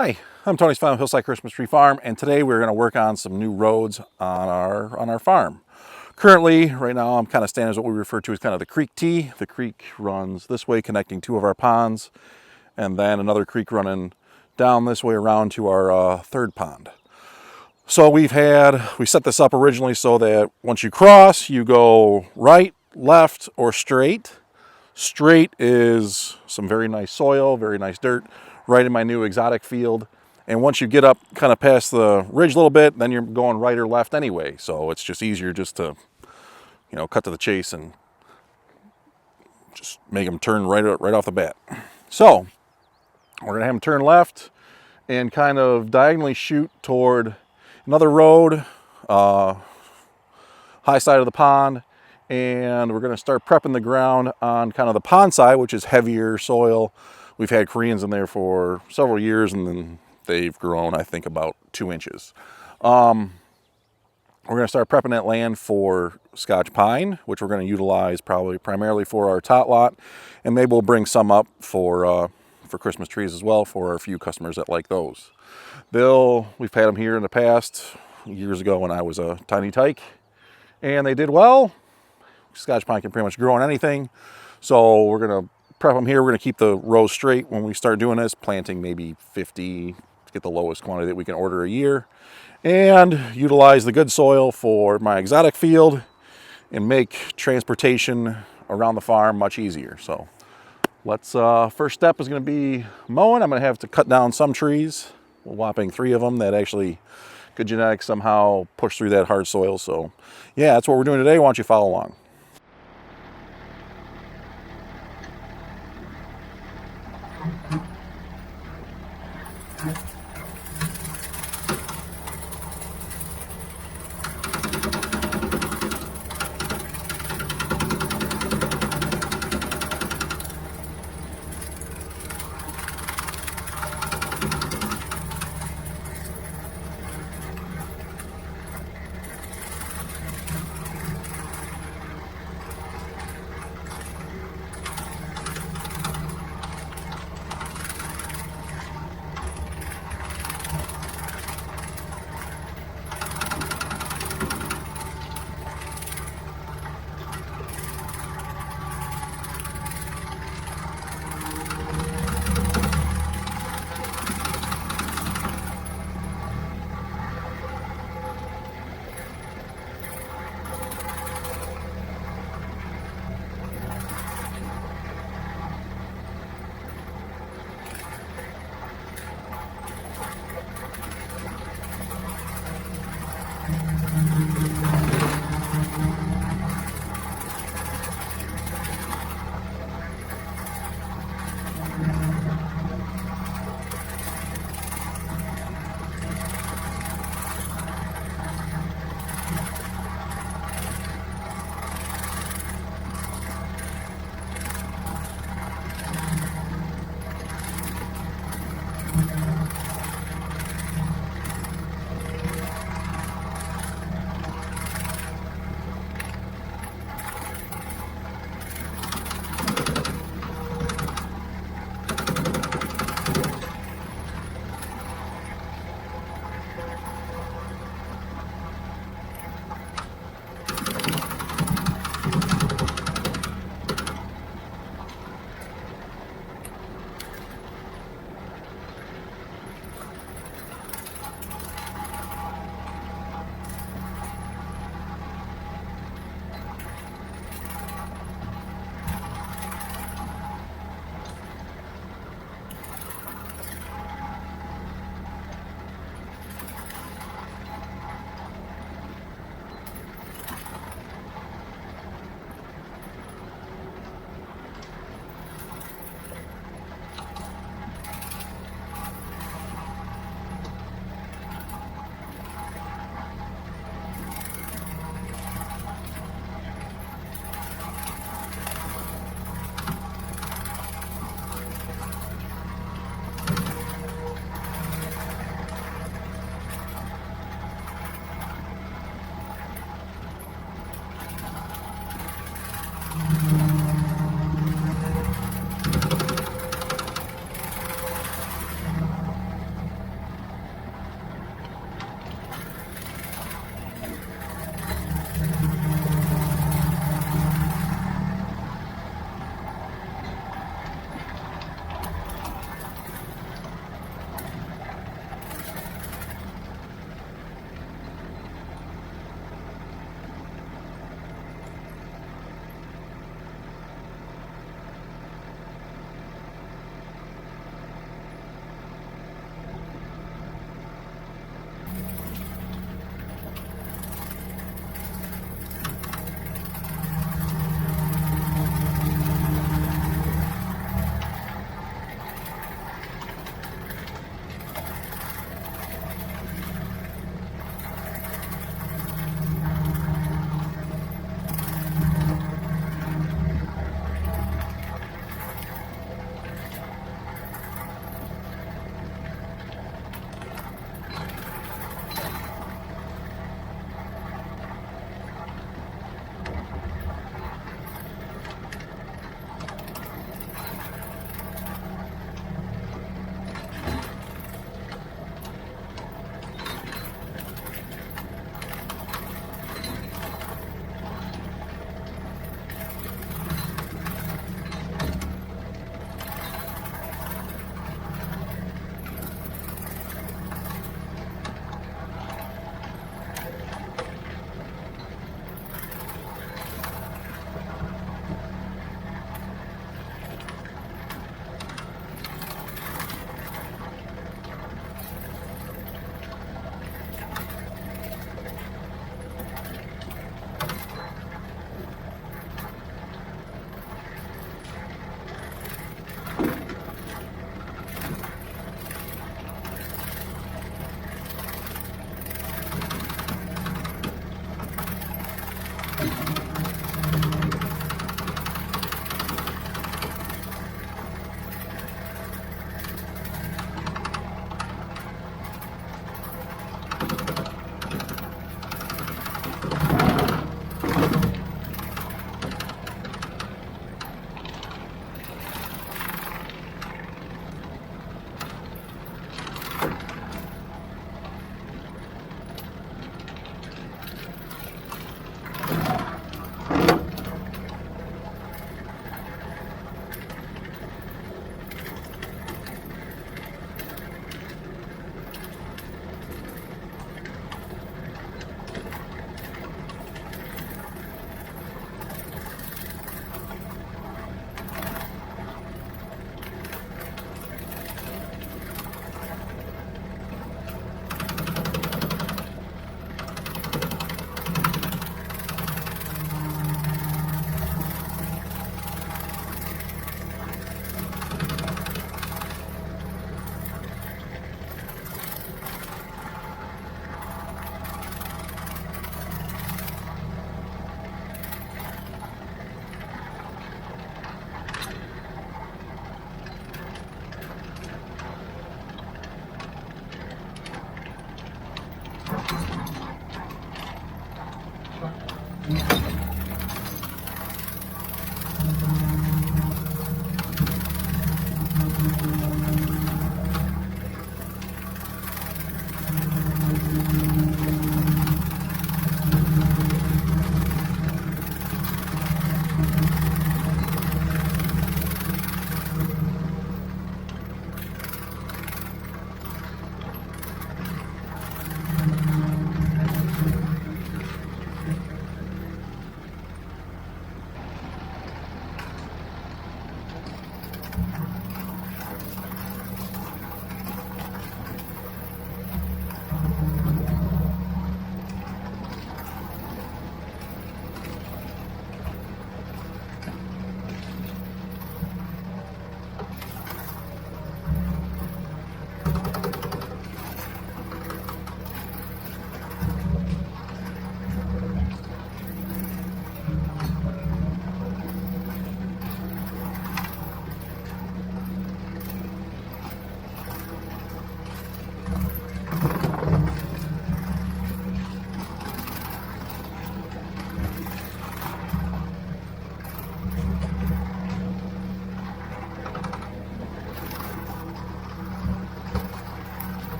Hi, I'm Tony's Final Hillside Christmas Tree Farm, and today we're going to work on some new roads on our farm. Currently, right now, I'm kind of standing as what we refer to as kind of the creek T. The creek runs this way, connecting two of our ponds, and then another creek running down this way around to our third pond. So we set this up originally so that once you cross, you go right, left, or straight. Straight is some very nice soil, very nice dirt, right in my new exotic field. And once you get up kind of past the ridge a little bit, then you're going right or left anyway. So it's just easier just to, cut to the chase and just make them turn right off the bat. So we're gonna have them turn left and kind of diagonally shoot toward another road, high side of the pond. And we're going to start prepping the ground on kind of the pond side, which is heavier soil. We've had Koreans in there for several years, and then they've grown, I think, about 2 inches. We're going to start prepping that land for Scotch pine, which we're going to utilize probably primarily for our tot lot, and maybe we'll bring some up for Christmas trees as well for a few customers that like those. We've had them here in the past, years ago when I was a tiny tyke, and they did well. Scotch pine can pretty much grow on anything. So we're going to prep them here. We're going to keep the rows straight when we start doing this, planting maybe 50 to get the lowest quantity that we can order a year, and utilize the good soil for my exotic field and make transportation around the farm much easier. So first step is going to be mowing. I'm going to have to cut down some trees, a whopping 3 of them that actually good genetics somehow push through that hard soil. So yeah, that's what we're doing today. Why don't you follow along?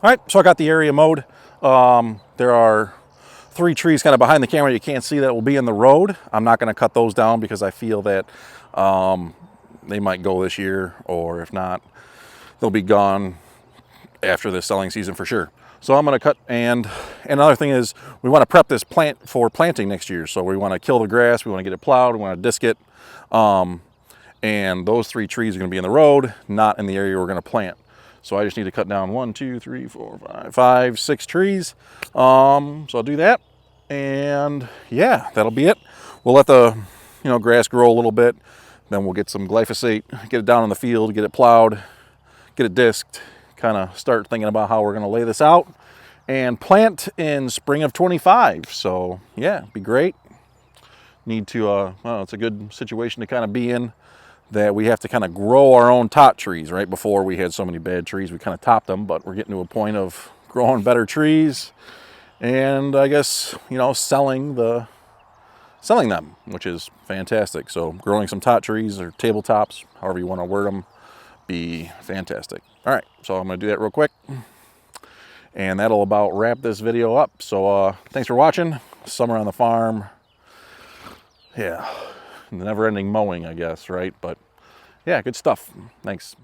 All right, so I got the area mowed. There are 3 trees kind of behind the camera you can't see that will be in the road. I'm not going to cut those down because I feel that they might go this year, or if not, they'll be gone after the selling season for sure. So I'm going to cut, and another thing is we want to prep this plant for planting next year. So we want to kill the grass, we want to get it plowed, we want to disc it. And those 3 trees are going to be in the road, not in the area we're going to plant. So I just need to cut down 1, 2, 3, 4, 5, 6 trees. So I'll do that, and yeah, that'll be it. We'll let the grass grow a little bit, then we'll get some glyphosate, get it down in the field, get it plowed, get it disked, kind of start thinking about how we're going to lay this out and plant in spring of 25. So yeah, be great. Need to well, it's a good situation to kind of be in, that we have to kind of grow our own top trees. Right before, we had so many bad trees, we kind of topped them, but we're getting to a point of growing better trees, and I guess selling them, which is fantastic. So growing some top trees, or tabletops, however you want to word them, be fantastic. All right, so I'm going to do that real quick, and that'll about wrap this video up. So thanks for watching. Summer on the farm. Yeah, the never-ending mowing, I guess, right? But yeah, good stuff. Thanks.